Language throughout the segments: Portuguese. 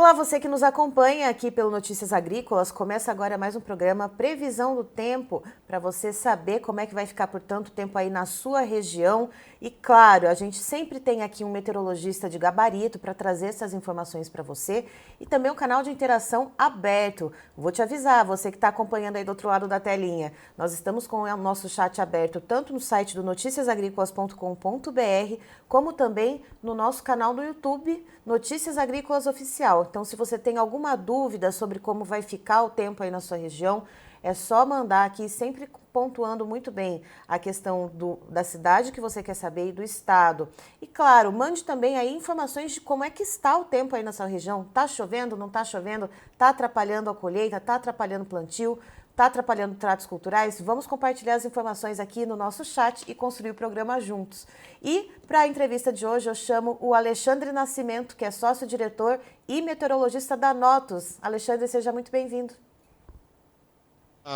Olá, você que nos acompanha aqui pelo Notícias Agrícolas. Começa agora mais um programa Previsão do Tempo, para você saber como é que vai ficar por tanto tempo aí na sua região. E claro, a gente sempre tem aqui um meteorologista de gabarito para trazer essas informações para você e também um canal de interação aberto. Vou te avisar, você que está acompanhando aí do outro lado da telinha, nós estamos com o nosso chat aberto tanto no site do noticiasagricolas.com.br, como também no nosso canal do YouTube, Notícias Agrícolas Oficial. Então, se você tem alguma dúvida sobre como vai ficar o tempo aí na sua região, é só mandar aqui, sempre pontuando muito bem a questão da cidade que você quer saber e do estado. E claro, mande também aí informações de como é que está o tempo aí na sua região. Tá chovendo, não tá chovendo? Tá atrapalhando a colheita? Tá atrapalhando o plantio? Tá atrapalhando tratos culturais? Vamos compartilhar as informações aqui no nosso chat e construir o programa juntos. E para a entrevista de hoje eu chamo o Alexandre Nascimento, que é sócio-diretor e meteorologista da Notus. Alexandre, seja muito bem-vindo.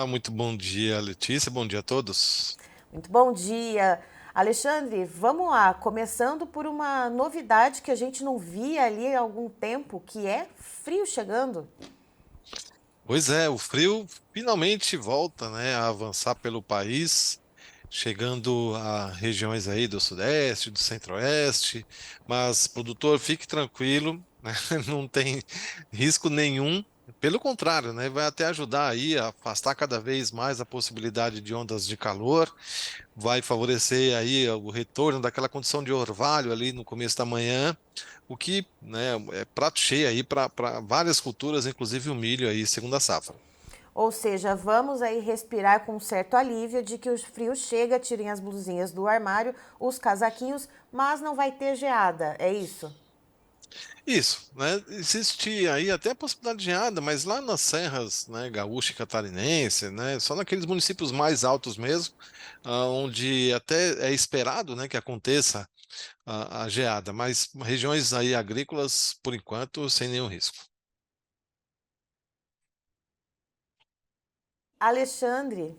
Muito bom dia, Letícia. Bom dia a todos. Muito bom dia. Alexandre, vamos lá, começando por uma novidade que a gente não via ali há algum tempo, que é frio chegando. Pois é, o frio finalmente volta, né, a avançar pelo país, chegando a regiões aí do Sudeste, do Centro-Oeste. Mas, produtor, fique tranquilo, né, não tem risco nenhum. Pelo contrário, né, vai até ajudar aí a afastar cada vez mais a possibilidade de ondas de calor. Vai favorecer aí o retorno daquela condição de orvalho ali no começo da manhã, o que, né, é prato cheio aí para várias culturas, inclusive o milho aí, segunda safra. Ou seja, vamos aí respirar com um certo alívio de que o frio chega, tirem as blusinhas do armário, os casaquinhos, mas não vai ter geada, é isso? Isso, né? Existe aí até a possibilidade de geada, mas lá nas serras, né, gaúcha e catarinense, né, só naqueles municípios mais altos mesmo, onde até é esperado, né, que aconteça a geada, mas regiões aí agrícolas, por enquanto, sem nenhum risco. Alexandre,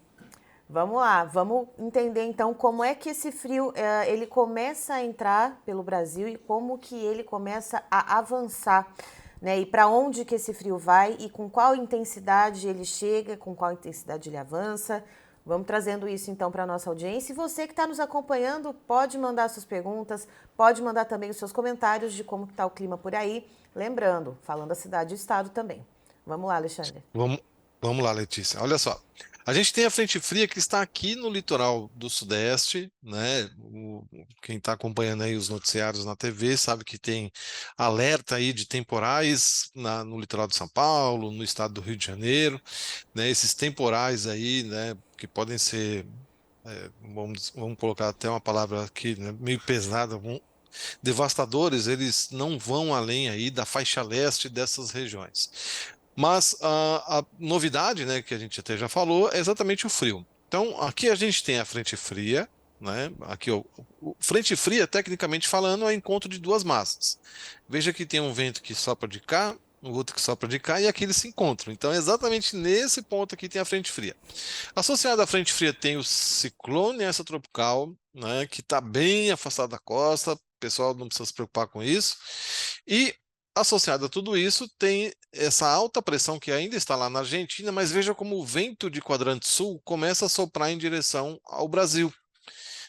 vamos lá, vamos entender então como é que esse frio ele começa a entrar pelo Brasil e como que ele começa a avançar, né? E para onde que esse frio vai e com qual intensidade ele chega, com qual intensidade ele avança. Vamos trazendo isso então para a nossa audiência. E você que está nos acompanhando, pode mandar suas perguntas, pode mandar também os seus comentários de como está o clima por aí. Lembrando, falando da cidade e estado também. Vamos lá, Alexandre. Vamos, vamos lá, Letícia. Olha só. A gente tem a frente fria que está aqui no litoral do Sudeste, né? Quem está acompanhando aí os noticiários na TV sabe que tem alerta aí de temporais no litoral de São Paulo, no estado do Rio de Janeiro, né? Esses temporais aí, né? Que podem ser, vamos colocar até uma palavra aqui, né, meio pesada, devastadores. Eles não vão além aí da faixa leste dessas regiões. Mas a novidade, né, que a gente até já falou, é exatamente o frio. Então, aqui a gente tem a frente fria, né? Aqui, ó, frente fria, tecnicamente falando, é o encontro de duas massas. Veja que tem um vento que sopra de cá, o outro que sopra de cá, e aqui eles se encontram. Então, é exatamente nesse ponto aqui tem a frente fria. Associada à frente fria tem o ciclone extratropical, né, que está bem afastado da costa. O pessoal não precisa se preocupar com isso. E associado a tudo isso, tem essa alta pressão que ainda está lá na Argentina, mas veja como o vento de quadrante sul começa a soprar em direção ao Brasil,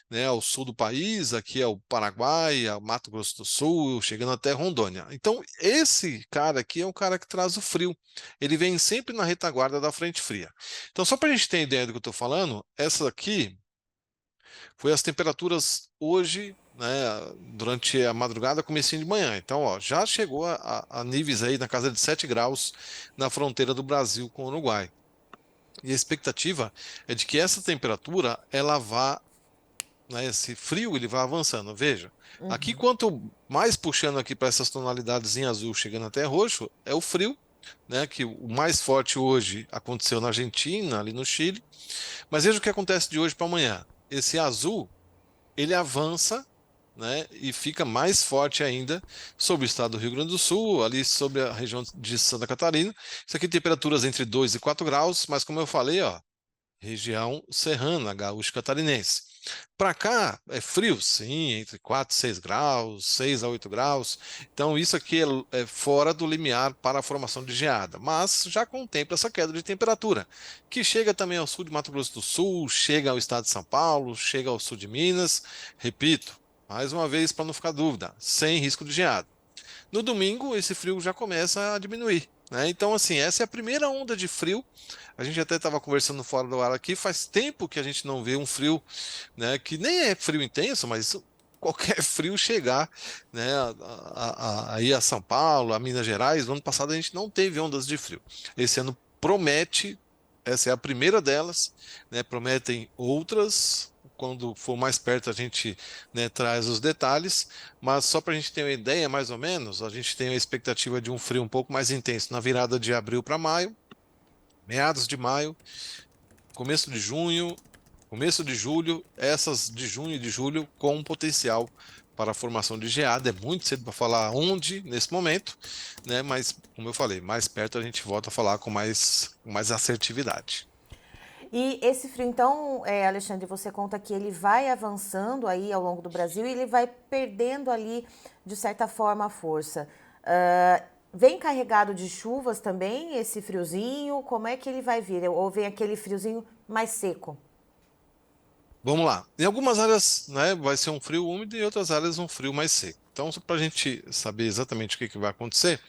né, ao sul do país, aqui é o Paraguai, ao Mato Grosso do Sul, chegando até Rondônia. Então, esse cara aqui é um cara que traz o frio. Ele vem sempre na retaguarda da frente fria. Então, só para a gente ter ideia do que eu estou falando, essa aqui foi as temperaturas hoje, né, durante a madrugada, comecinho de manhã. Então, ó, já chegou a níveis aí na casa de 7 graus na fronteira do Brasil com o Uruguai. E a expectativa é de que essa temperatura ela vá, né, esse frio ele vai avançando. Veja, aqui quanto mais puxando aqui para essas tonalidades em azul, chegando até roxo, é o frio, né, que o mais forte hoje aconteceu na Argentina, ali no Chile. Mas veja o que acontece de hoje para amanhã. Esse azul ele avança, né, e fica mais forte ainda sobre o estado do Rio Grande do Sul, ali sobre a região de Santa Catarina. Isso aqui temperaturas entre 2 e 4 graus, mas como eu falei, ó, região serrana, gaúcho catarinense. Para cá é frio, sim, entre 4 e 6 graus, 6 a 8 graus. Então, isso aqui é fora do limiar para a formação de geada, mas já contempla essa queda de temperatura, que chega também ao sul de Mato Grosso do Sul, chega ao estado de São Paulo, chega ao sul de Minas. Repito, mais uma vez, para não ficar dúvida, sem risco de geada. No domingo, esse frio já começa a diminuir, né? Então, assim, essa é a primeira onda de frio. A gente até estava conversando fora do ar aqui, faz tempo que a gente não vê um frio, né, que nem é frio intenso, mas qualquer frio chegar, né, aí a São Paulo, a Minas Gerais. No ano passado a gente não teve ondas de frio. Esse ano promete, essa é a primeira delas, né, prometem outras. Quando for mais perto, a gente, né, traz os detalhes, mas só para a gente ter uma ideia, mais ou menos, a gente tem a expectativa de um frio um pouco mais intenso na virada de abril para maio, meados de maio, começo de junho, começo de julho, essas de junho e de julho com potencial para a formação de geada. É muito cedo para falar onde nesse momento, né? Mas, como eu falei, mais perto a gente volta a falar com mais assertividade. E esse frio, então, Alexandre, você conta que ele vai avançando aí ao longo do Brasil e ele vai perdendo ali, de certa forma, a força. Ah, vem carregado de chuvas também, esse friozinho? Como é que ele vai vir? Ou vem aquele friozinho mais seco? Vamos lá. Em algumas áreas, né, vai ser um frio úmido e em outras áreas um frio mais seco. Então, só para a gente saber exatamente o que vai acontecer,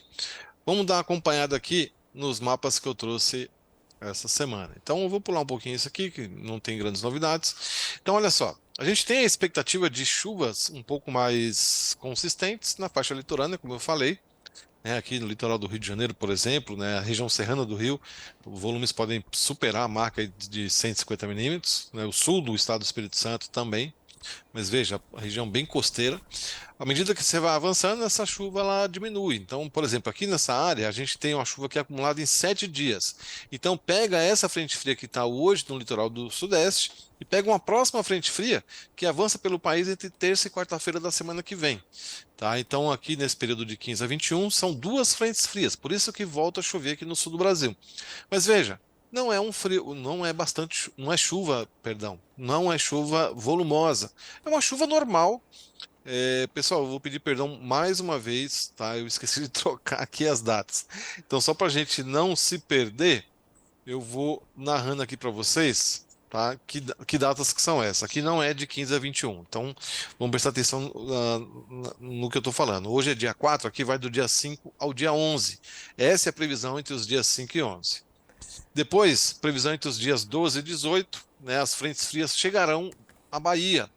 vamos dar uma acompanhada aqui nos mapas que eu trouxe essa semana. Então, eu vou pular um pouquinho isso aqui, que não tem grandes novidades. Então, olha só, a gente tem a expectativa de chuvas um pouco mais consistentes na faixa litorânea, como eu falei, né, aqui no litoral do Rio de Janeiro, por exemplo, né, a região serrana do Rio, os volumes podem superar a marca de 150 milímetros, né, o sul do estado do Espírito Santo também, mas veja, a região bem costeira. À medida que você vai avançando, essa chuva ela diminui. Então, por exemplo, aqui nessa área, a gente tem uma chuva que é acumulada em 7 dias. Então, pega essa frente fria que está hoje no litoral do Sudeste e pega uma próxima frente fria que avança pelo país entre terça e quarta-feira da semana que vem. Tá? Então, aqui nesse período de 15 a 21, são duas frentes frias, por isso que volta a chover aqui no sul do Brasil. Mas veja, não é um frio, não é bastante, não é chuva, perdão, não é chuva volumosa. É uma chuva normal. Pessoal, eu vou pedir perdão mais uma vez, tá? Eu esqueci de trocar aqui as datas. Então, só para a gente não se perder, eu vou narrando aqui para vocês, tá? Que datas que são essas? Aqui não é de 15 a 21. Então, vamos prestar atenção no que eu estou falando. Hoje é dia 4, aqui vai do dia 5 ao dia 11. Essa é a previsão entre os dias 5 e 11. Depois, previsão entre os dias 12 e 18, né? As frentes frias chegarão à Bahia.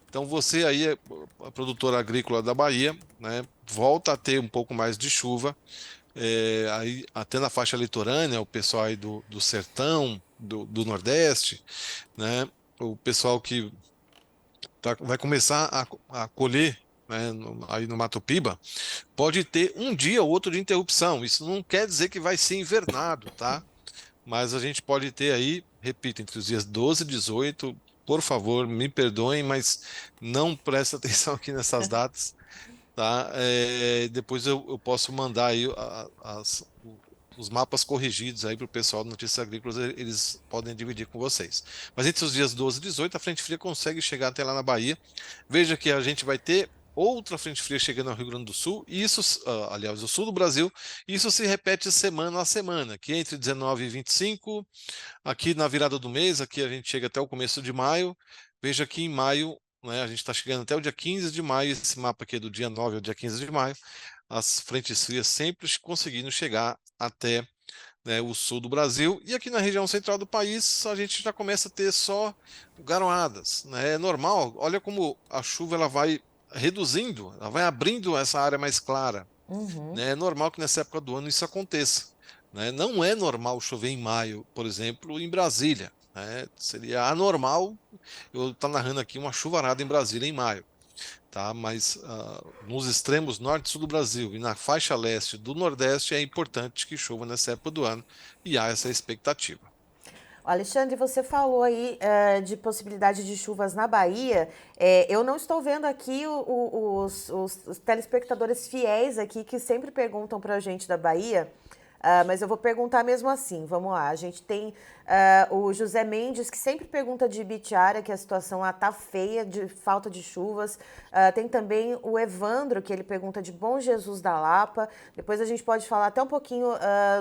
Então você aí, a produtora agrícola da Bahia, né, volta a ter um pouco mais de chuva, aí até na faixa litorânea, o pessoal aí do sertão, do Nordeste, né, o pessoal que vai começar a colher, né, aí no Mato Piba, pode ter um dia ou outro de interrupção. Isso não quer dizer que vai ser invernado, tá? Mas a gente pode ter aí, repito, entre os dias 12 e 18, por favor, me perdoem, mas não presta atenção aqui nessas datas, tá? Depois eu posso mandar aí os mapas corrigidos aí para o pessoal do Notícias Agrícolas, eles podem dividir com vocês. Mas entre os dias 12 e 18, a frente fria consegue chegar até lá na Bahia. Veja que a gente vai ter outra frente fria chegando ao Rio Grande do Sul, e isso, aliás, o sul do Brasil, e isso se repete semana a semana, que entre 19 e 25, aqui na virada do mês, aqui a gente chega até o começo de maio. Veja que em maio, né, a gente está chegando até o dia 15 de maio, esse mapa aqui é do dia 9 ao dia 15 de maio, as frentes frias sempre conseguindo chegar até, né, o sul do Brasil. E aqui na região central do país, a gente já começa a ter só garoadas, né? É normal, olha como a chuva ela vai reduzindo, ela vai abrindo essa área mais clara, Uhum. né? É normal que nessa época do ano isso aconteça, né? Não é normal chover em maio, por exemplo, em Brasília, né? Seria anormal eu estar narrando aqui uma chuvarada em Brasília em maio, tá? Mas nos extremos norte e sul do Brasil e na faixa leste do Nordeste é importante que chova nessa época do ano e há essa expectativa. Alexandre, você falou aí de possibilidade de chuvas na Bahia. Eu não estou vendo aqui os telespectadores fiéis aqui que sempre perguntam para a gente da Bahia. Mas eu vou perguntar mesmo assim, vamos lá. A gente tem o José Mendes, que sempre pergunta de Ibitiara, que a situação lá tá feia, de falta de chuvas. Tem também o Evandro, que ele pergunta de Bom Jesus da Lapa. Depois a gente pode falar até um pouquinho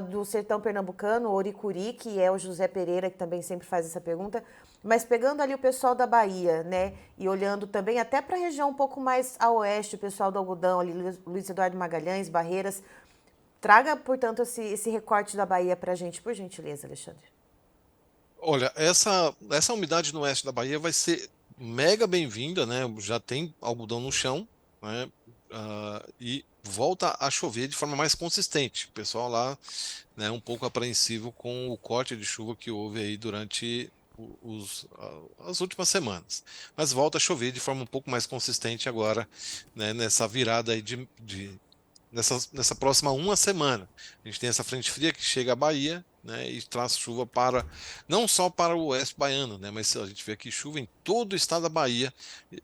do sertão pernambucano, Oricuri, que é o José Pereira, que também sempre faz essa pergunta. Mas pegando ali o pessoal da Bahia, né, e olhando também até para a região um pouco mais a oeste, o pessoal do algodão, ali, Luiz Eduardo Magalhães, Barreiras, traga, portanto, esse recorte da Bahia para a gente, por gentileza, Alexandre. Olha, essa umidade no oeste da Bahia vai ser mega bem-vinda, né? Já tem algodão no chão, né? E volta a chover de forma mais consistente. O pessoal lá, né, um pouco apreensivo com o corte de chuva que houve aí durante as últimas semanas. Mas volta a chover de forma um pouco mais consistente agora, né, nessa virada aí nessa próxima uma semana. A gente tem essa frente fria que chega à Bahia, né, e traz chuva para não só para o oeste baiano, né, mas a gente vê aqui chuva em todo o estado da Bahia,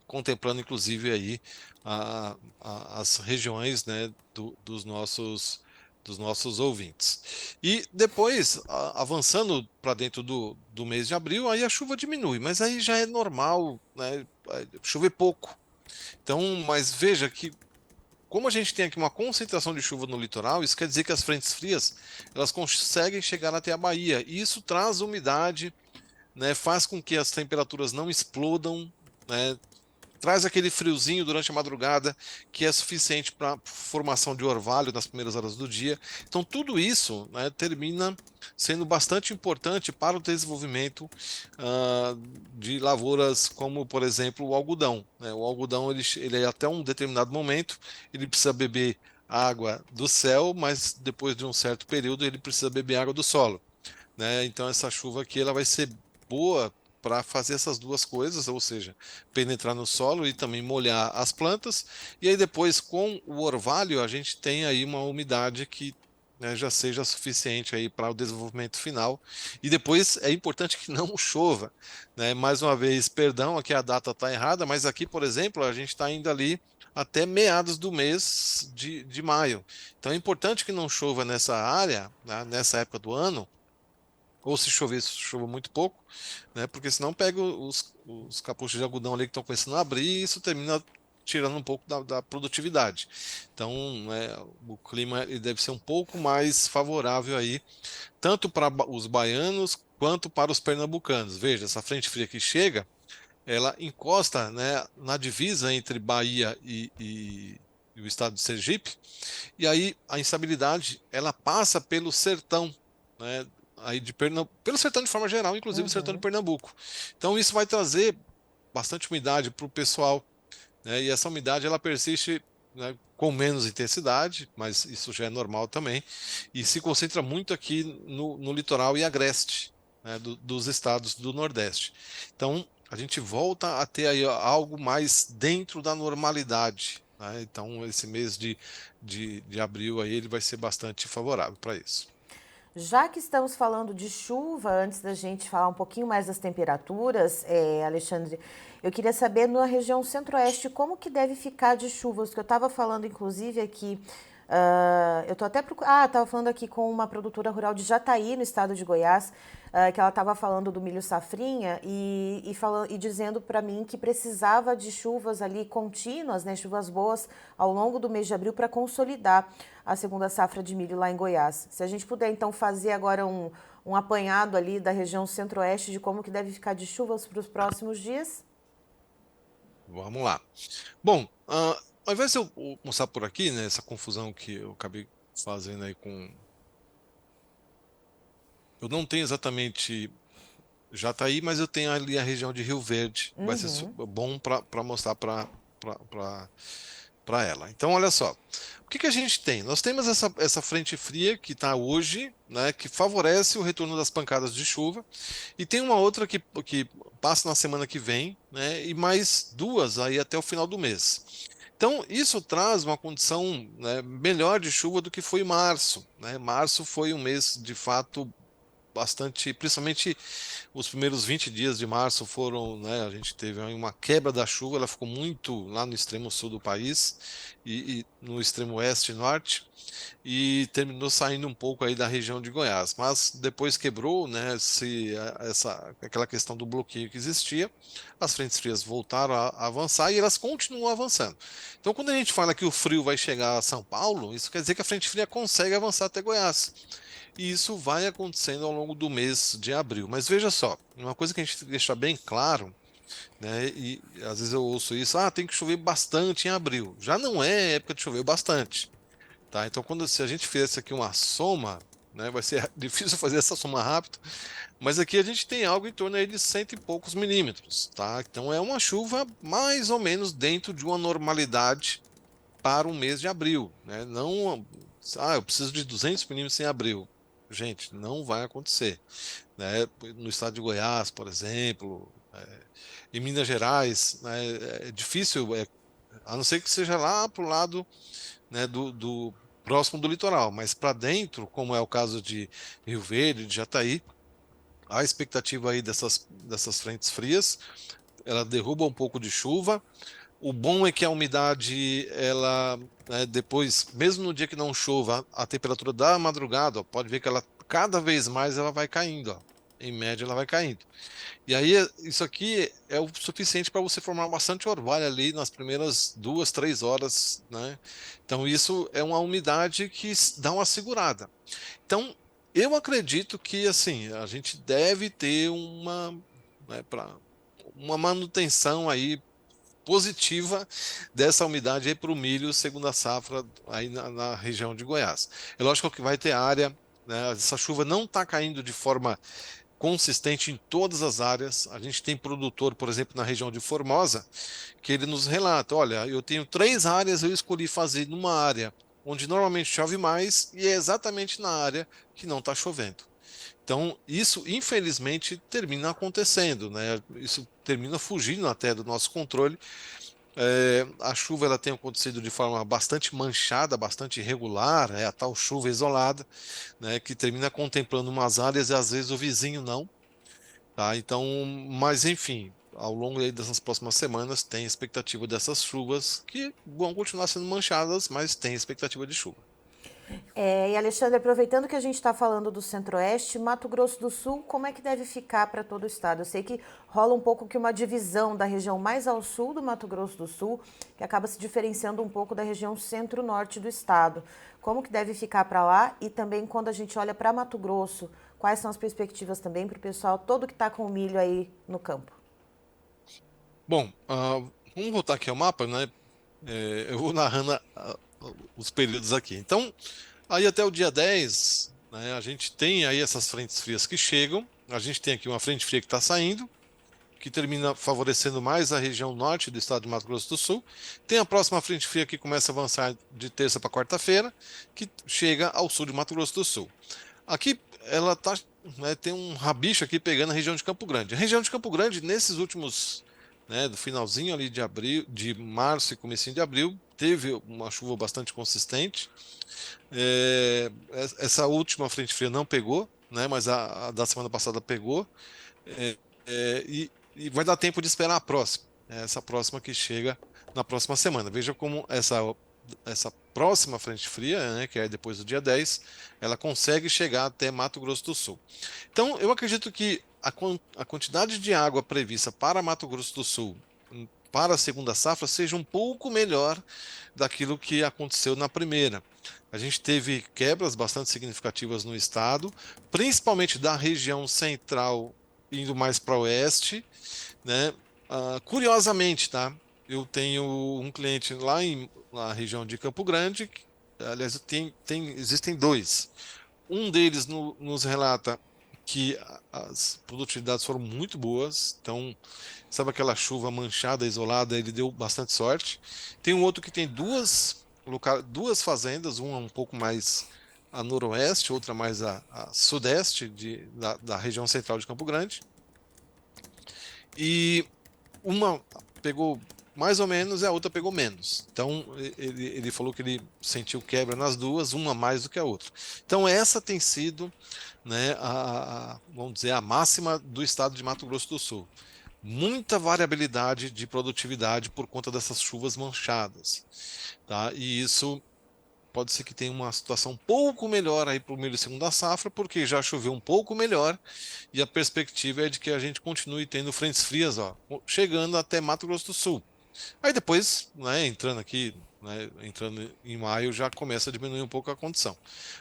contemplando inclusive aí as regiões, né, dos nossos ouvintes. E depois, avançando para dentro do mês de abril, aí a chuva diminui, mas aí já é normal, né, chover pouco. Então, mas veja que como a gente tem aqui uma concentração de chuva no litoral, isso quer dizer que as frentes frias elas conseguem chegar até a Bahia. E isso traz umidade, né, faz com que as temperaturas não explodam, né, traz aquele friozinho durante a madrugada que é suficiente para formação de orvalho nas primeiras horas do dia. Então, tudo isso, né, termina sendo bastante importante para o desenvolvimento de lavouras como, por exemplo, o algodão, né? O algodão, ele até um determinado momento, ele precisa beber água do céu, mas depois de um certo período ele precisa beber água do solo, né? Então essa chuva aqui ela vai ser boa para fazer essas duas coisas, ou seja, penetrar no solo e também molhar as plantas. E aí depois com o orvalho a gente tem aí uma umidade que, né, já seja suficiente aí para o desenvolvimento final. E depois é importante que não chova, né? Mais uma vez, perdão, aqui a data está errada, mas aqui, por exemplo, a gente está indo ali até meados do mês de maio. Então é importante que não chova nessa área, né, nessa época do ano, ou se chover, chova muito pouco, né? Porque senão pega os capuchos de algodão ali que estão começando a abrir e isso termina tirando um pouco da produtividade. Então, né, o clima ele deve ser um pouco mais favorável aí, tanto para os baianos quanto para os pernambucanos. Veja, essa frente fria que chega, ela encosta, né, na divisa entre Bahia e o estado de Sergipe, e aí a instabilidade ela passa pelo sertão, né? Aí pelo sertão de forma geral, inclusive o sertão de Uhum. Pernambuco. Então isso vai trazer bastante umidade para o pessoal, né? E essa umidade ela persiste, né, com menos intensidade, mas isso já é normal também, e se concentra muito aqui no litoral e agreste, né, dos estados do Nordeste. Então a gente volta a ter aí algo mais dentro da normalidade, né? Então esse mês de abril aí ele vai ser bastante favorável para isso. Já que estamos falando de chuva, antes da gente falar um pouquinho mais das temperaturas, Alexandre, eu queria saber na região centro-oeste como que deve ficar de chuvas, que eu estava falando inclusive aqui, eu tô até estava falando aqui com uma produtora rural de Jataí, no estado de Goiás, que ela estava falando do milho safrinha e dizendo para mim que precisava de chuvas ali contínuas, né, chuvas boas ao longo do mês de abril para consolidar a segunda safra de milho lá em Goiás. Se a gente puder então fazer agora um apanhado ali da região centro-oeste de como que deve ficar de chuvas para os próximos dias. Vamos lá. Bom, ao invés de eu mostrar por aqui, né, essa confusão que eu acabei fazendo aí com. Eu não tenho exatamente Jataí, mas eu tenho ali a região de Rio Verde. Vai ser Uhum. bom para mostrar para ela. Então, olha só. O que que a gente tem? Nós temos essa frente fria que está hoje, né, que favorece o retorno das pancadas de chuva, e tem uma outra que passa na semana que vem, né, e mais duas aí até o final do mês. Então, isso traz uma condição, né, melhor de chuva do que foi março, né? Março foi um mês, de fato, bastante, principalmente os primeiros 20 dias de março foram, né, a gente teve aí uma quebra da chuva, ela ficou muito lá no extremo sul do país e no extremo oeste e norte, e terminou saindo um pouco aí da região de Goiás, mas depois quebrou, né, aquela questão do bloqueio que existia, as frentes frias voltaram a avançar e elas continuam avançando. Então, quando a gente fala que o frio vai chegar a São Paulo, isso quer dizer que a frente fria consegue avançar até Goiás. E isso vai acontecendo ao longo do mês de abril. Mas veja só, uma coisa que a gente tem que deixar bem claro, né? E às vezes eu ouço isso, tem que chover bastante em abril. Já não é época de chover bastante. Tá? Então, se a gente fizesse aqui uma soma, né, vai ser difícil fazer essa soma rápido, mas aqui a gente tem algo em torno aí de 100 e poucos milímetros, tá? Então é uma chuva mais ou menos dentro de uma normalidade para o mês de abril, né? Não, eu preciso de 200 milímetros em abril. Gente, não vai acontecer, né? No estado de Goiás, por exemplo, em Minas Gerais, né, é difícil, a não ser que seja lá para o lado, né, do próximo do litoral, mas para dentro, como é o caso de Rio Verde, de Jataí, a expectativa aí dessas frentes frias, ela derruba um pouco de chuva. O bom é que a umidade, ela, né, depois, mesmo no dia que não chova, a temperatura da madrugada, ó, pode ver que ela cada vez mais ela vai caindo, ó. Em média, ela vai caindo. E aí, isso aqui é o suficiente para você formar bastante orvalho ali nas primeiras 2, 3 horas, né? Então, isso é uma umidade que dá uma segurada. Então, eu acredito que, assim, a gente deve ter né, uma manutenção aí positiva dessa umidade aí para o milho segunda safra aí na região de Goiás. É lógico que vai ter área, né, essa chuva não está caindo de forma consistente em todas as áreas. A gente tem produtor, por exemplo, na região de Formosa, que ele nos relata: olha, eu tenho 3 áreas, eu escolhi fazer numa área onde normalmente chove mais e é exatamente na área que não está chovendo. Então, isso infelizmente termina acontecendo, né? Isso termina fugindo até do nosso controle. A chuva ela tem acontecido de forma bastante manchada, bastante irregular, é a tal chuva isolada, né? Que termina contemplando umas áreas e às vezes o vizinho não, tá? Então, mas enfim, ao longo aí dessas próximas semanas tem expectativa dessas chuvas que vão continuar sendo manchadas, mas tem expectativa de chuva. E Alexandre, aproveitando que a gente está falando do Centro-Oeste, Mato Grosso do Sul, como é que deve ficar para todo o estado? Eu sei que rola um pouco que uma divisão da região mais ao sul do Mato Grosso do Sul, que acaba se diferenciando um pouco da região centro-norte do estado. Como que deve ficar para lá? E também quando a gente olha para Mato Grosso, quais são as perspectivas também para o pessoal todo que está com o milho aí no campo? Bom, vamos voltar aqui ao mapa, né? Eu vou narrando os períodos aqui. Então, aí até o dia 10, né, a gente tem aí essas frentes frias que chegam. A gente tem aqui uma frente fria que está saindo, que termina favorecendo mais a região norte do estado de Mato Grosso do Sul. Tem a próxima frente fria que começa a avançar de terça para quarta-feira, que chega ao sul de Mato Grosso do Sul. Aqui ela tá, né, tem um rabicho aqui pegando a região de Campo Grande. A região de Campo Grande, nesses últimos, né, do finalzinho ali de abril, de março e comecinho de abril, teve uma chuva bastante consistente. Essa última frente fria não pegou, né, mas a da semana passada pegou. É, e vai dar tempo de esperar a próxima, né, essa próxima que chega na próxima semana. Veja como essa próxima frente fria, né, que é depois do dia 10, ela consegue chegar até Mato Grosso do Sul. Então, eu acredito que a quantidade de água prevista para Mato Grosso do Sul para a segunda safra seja um pouco melhor daquilo que aconteceu na primeira. A gente teve quebras bastante significativas no estado, principalmente da região central indo mais para o oeste, né? Curiosamente, tá? Eu tenho um cliente lá na região de Campo Grande, aliás, existem dois. Um deles nos relata que as produtividades foram muito boas, então, sabe aquela chuva manchada, isolada, ele deu bastante sorte. Tem um outro que tem duas fazendas, uma um pouco mais a noroeste, outra mais a sudeste da região central de Campo Grande. E uma pegou mais ou menos, e a outra pegou menos. Então, ele falou que ele sentiu quebra nas duas, uma mais do que a outra. Então, essa tem sido, né, vamos dizer, a máxima do estado de Mato Grosso do Sul. Muita variabilidade de produtividade por conta dessas chuvas manchadas, tá? E isso pode ser que tenha uma situação um pouco melhor aí para o milho segunda safra, porque já choveu um pouco melhor e a perspectiva é de que a gente continue tendo frentes frias, ó, chegando até Mato Grosso do Sul. Aí depois, né, entrando aqui, né, entrando em maio, já começa a diminuir um pouco a condição.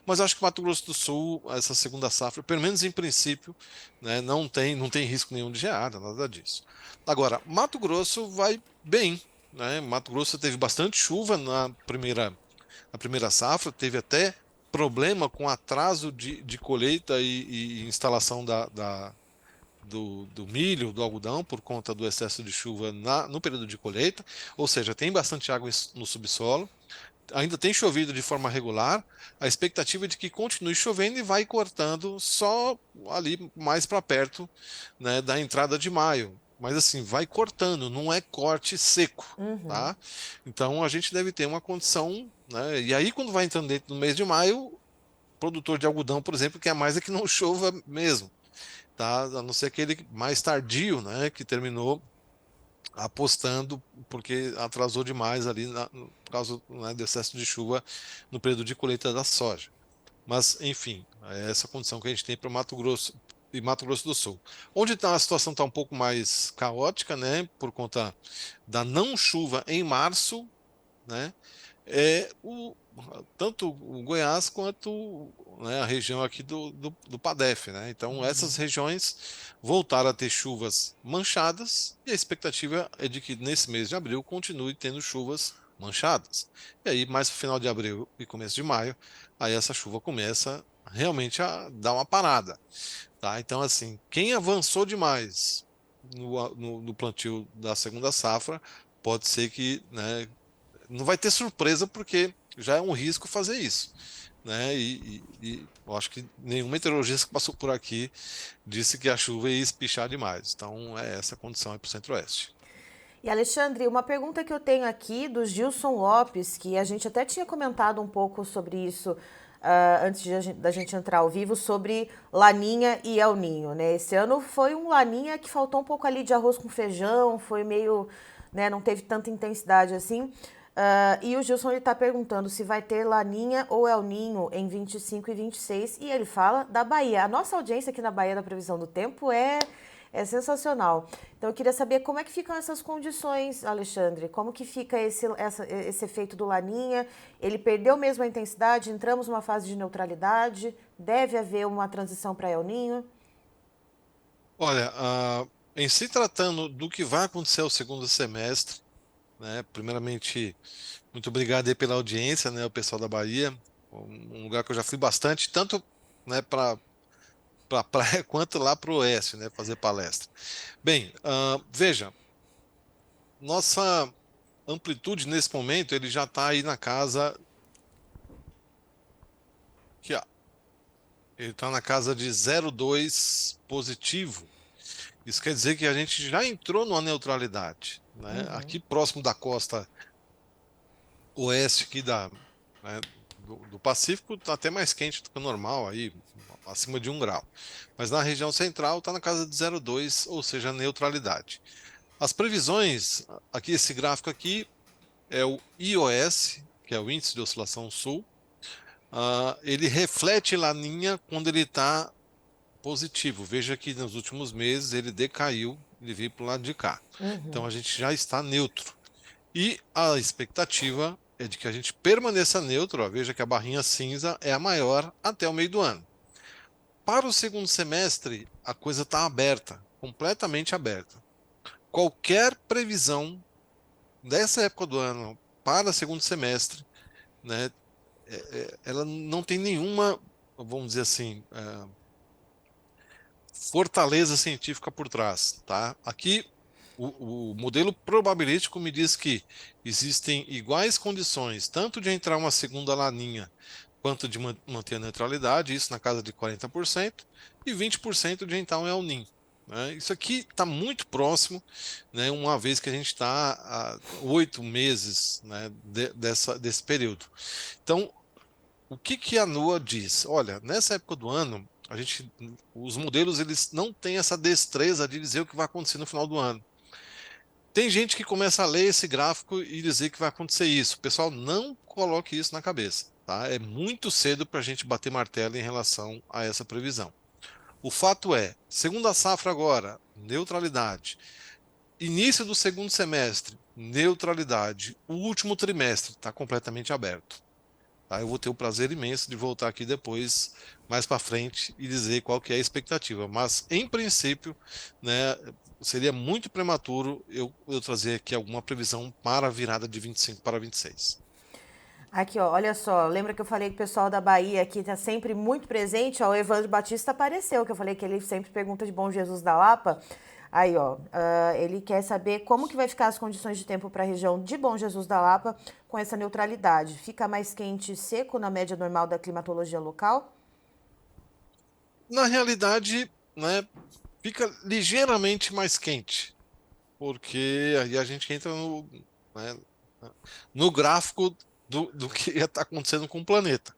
Mas acho que Mato Grosso do Sul, essa segunda safra, pelo menos em princípio, né, não tem risco nenhum de geada, nada disso. Agora, Mato Grosso vai bem, né? Mato Grosso teve bastante chuva na primeira safra, teve até problema com atraso de colheita e instalação do milho, do algodão, por conta do excesso de chuva no período de colheita, ou seja, tem bastante água no subsolo, ainda tem chovido de forma regular, a expectativa é de que continue chovendo e vai cortando só ali mais para perto, né, da entrada de maio. Mas assim, vai cortando, não é corte seco, Uhum. tá? Então a gente deve ter uma condição, né? E aí quando vai entrando dentro do mês de maio, produtor de algodão, por exemplo, quer mais é que não chova mesmo, tá? A não ser aquele mais tardio, né, que terminou apostando porque atrasou demais ali por causa, né, do excesso de chuva no período de colheita da soja. Mas, enfim, é essa condição que a gente tem para Mato Grosso e Mato Grosso do Sul. Onde a situação está um pouco mais caótica, né, por conta da não chuva em março, né, é tanto o Goiás quanto, né, a região aqui do Padef, né? Então essas Uhum. regiões voltaram a ter chuvas manchadas e a expectativa é de que nesse mês de abril continue tendo chuvas manchadas. E aí mais no final de abril e começo de maio, aí essa chuva começa realmente a dar uma parada, tá? Então assim, quem avançou demais no plantio da segunda safra, pode ser que, né, não vai ter surpresa porque já é um risco fazer isso, né? E eu acho que nenhum meteorologista que passou por aqui disse que a chuva ia espichar demais. Então é essa a condição aí para o Centro-Oeste. E Alexandre, uma pergunta que eu tenho aqui do Gilson Lopes, que a gente até tinha comentado um pouco sobre isso antes da gente entrar ao vivo, sobre Laninha e El Ninho, né? Esse ano foi um Laninha que faltou um pouco ali de arroz com feijão, foi meio, né, não teve tanta intensidade assim. E o Gilson está perguntando se vai ter Laninha ou El Ninho em 25 e 26, e ele fala da Bahia. A nossa audiência aqui na Bahia da Previsão do Tempo é sensacional. Então eu queria saber como é que ficam essas condições, Alexandre. Como que fica esse efeito do Laninha? Ele perdeu mesmo a intensidade? Entramos numa fase de neutralidade? Deve haver uma transição para El Ninho? Olha, em se tratando do que vai acontecer ao segundo semestre, né? Primeiramente, muito obrigado aí pela audiência, né? O pessoal da Bahia, um lugar que eu já fui bastante, tanto, né, para praia quanto lá para o oeste, né? Fazer palestra. Bem, veja, nossa amplitude nesse momento ele já está aí na casa aqui, ó, ele está na casa de 0,2 positivo. Isso quer dizer que a gente já entrou numa neutralidade, né? Uhum. Aqui próximo da costa oeste aqui né, do Pacífico está até mais quente do que o normal, aí acima de 1 grau. Mas na região central está na casa de 0,2, ou seja, neutralidade. As previsões, aqui esse gráfico aqui é o IOS, que é o Índice de Oscilação Sul. Ele reflete Laninha quando ele está positivo. Veja que nos últimos meses ele decaiu, ele veio para o lado de cá. Então Uhum. a gente já está neutro. E a expectativa é de que a gente permaneça neutro. Ó, veja que a barrinha cinza é a maior até o meio do ano. Para o segundo semestre, a coisa está aberta, completamente aberta. Qualquer previsão dessa época do ano para o segundo semestre, né, ela não tem nenhuma, vamos dizer assim, fortaleza científica por trás, tá? Aqui o modelo probabilístico me diz que existem iguais condições, tanto de entrar uma segunda laninha, quanto de manter a neutralidade, isso na casa de 40%, e 20% de entrar um El Niño. né? Isso aqui está muito próximo, né, uma vez que a gente está há 8 meses, né, desse período. Então, o que que a NOAA diz? Olha, nessa época do ano, os modelos eles não têm essa destreza de dizer o que vai acontecer no final do ano. Tem gente que começa a ler esse gráfico e dizer que vai acontecer isso. Pessoal, não coloque isso na cabeça, tá? É muito cedo para a gente bater martelo em relação a essa previsão. O fato é, segunda safra agora, neutralidade. Início do segundo semestre, neutralidade. O último trimestre está completamente aberto. Tá? Eu vou ter o prazer imenso de voltar aqui depois, mais para frente, e dizer qual que é a expectativa. Mas, em princípio, né, seria muito prematuro eu trazer aqui alguma previsão para a virada de 25 para 26. Aqui, ó, olha só, lembra que eu falei que o pessoal da Bahia aqui tá sempre muito presente? Ó, o Evandro Batista apareceu, que eu falei que ele sempre pergunta de Bom Jesus da Lapa. Aí, ó, ele quer saber como que vai ficar as condições de tempo para a região de Bom Jesus da Lapa com essa neutralidade. Fica mais quente e seco na média normal da climatologia local? Na realidade, né, fica ligeiramente mais quente, porque aí a gente entra né, no gráfico do que está acontecendo com o planeta.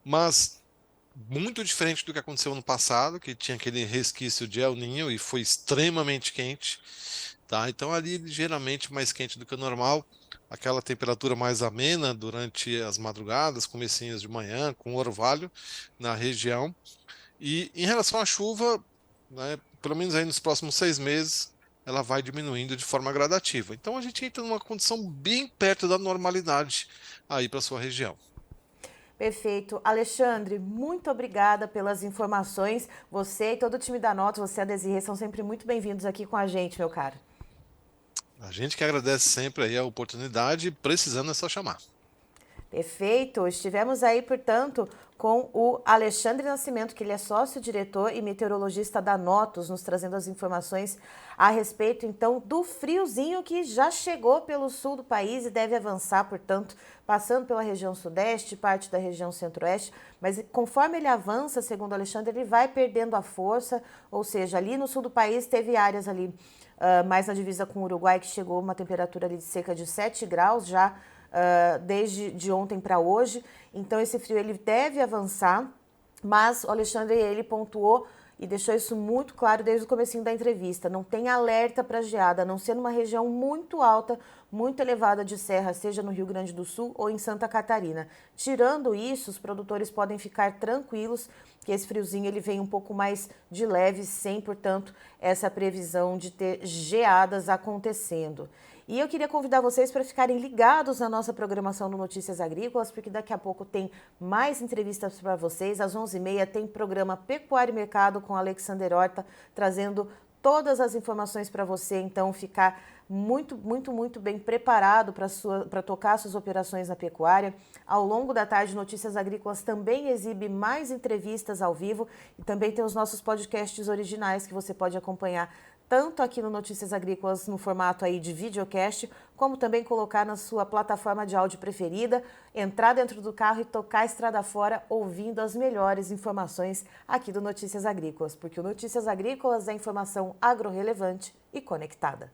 Mas muito diferente do que aconteceu no passado, que tinha aquele resquício de El Niño e foi extremamente quente, tá? Então ali ligeiramente mais quente do que o normal, aquela temperatura mais amena durante as madrugadas, comecinhos de manhã, com orvalho na região. E em relação à chuva, né, pelo menos aí nos próximos 6 meses, ela vai diminuindo de forma gradativa. Então a gente entra numa condição bem perto da normalidade aí para sua região. Perfeito. Alexandre, muito obrigada pelas informações. Você e todo o time da Nota, você e a Desirê, são sempre muito bem-vindos aqui com a gente, meu caro. A gente que agradece sempre aí a oportunidade, precisando é só chamar. Perfeito. Estivemos aí, portanto, com o Alexandre Nascimento, que ele é sócio-diretor e meteorologista da Notos, nos trazendo as informações a respeito, então, do friozinho que já chegou pelo sul do país e deve avançar, portanto, passando pela região sudeste, parte da região centro-oeste, mas conforme ele avança, segundo o Alexandre, ele vai perdendo a força, ou seja, ali no sul do país teve áreas ali mais na divisa com o Uruguai que chegou uma temperatura ali de cerca de 7 graus já desde de ontem para hoje. Então esse frio ele deve avançar, mas o Alexandre ele pontuou e deixou isso muito claro desde o comecinho da entrevista. Não tem alerta para geada, a não ser numa região muito alta, muito elevada de serra, seja no Rio Grande do Sul ou em Santa Catarina. Tirando isso, os produtores podem ficar tranquilos que esse friozinho ele vem um pouco mais de leve, sem, portanto, essa previsão de ter geadas acontecendo. E eu queria convidar vocês para ficarem ligados na nossa programação do Notícias Agrícolas, porque daqui a pouco tem mais entrevistas para vocês. Às 11h30 tem programa Pecuária e Mercado com Alexander Horta, trazendo todas as informações para você, então, ficar muito, muito, muito bem preparado para tocar suas operações na pecuária. Ao longo da tarde, Notícias Agrícolas também exibe mais entrevistas ao vivo e também tem os nossos podcasts originais que você pode acompanhar tanto aqui no Notícias Agrícolas no formato aí de videocast, como também colocar na sua plataforma de áudio preferida, entrar dentro do carro e tocar a estrada fora ouvindo as melhores informações aqui do Notícias Agrícolas, porque o Notícias Agrícolas é informação agro-relevante e conectada.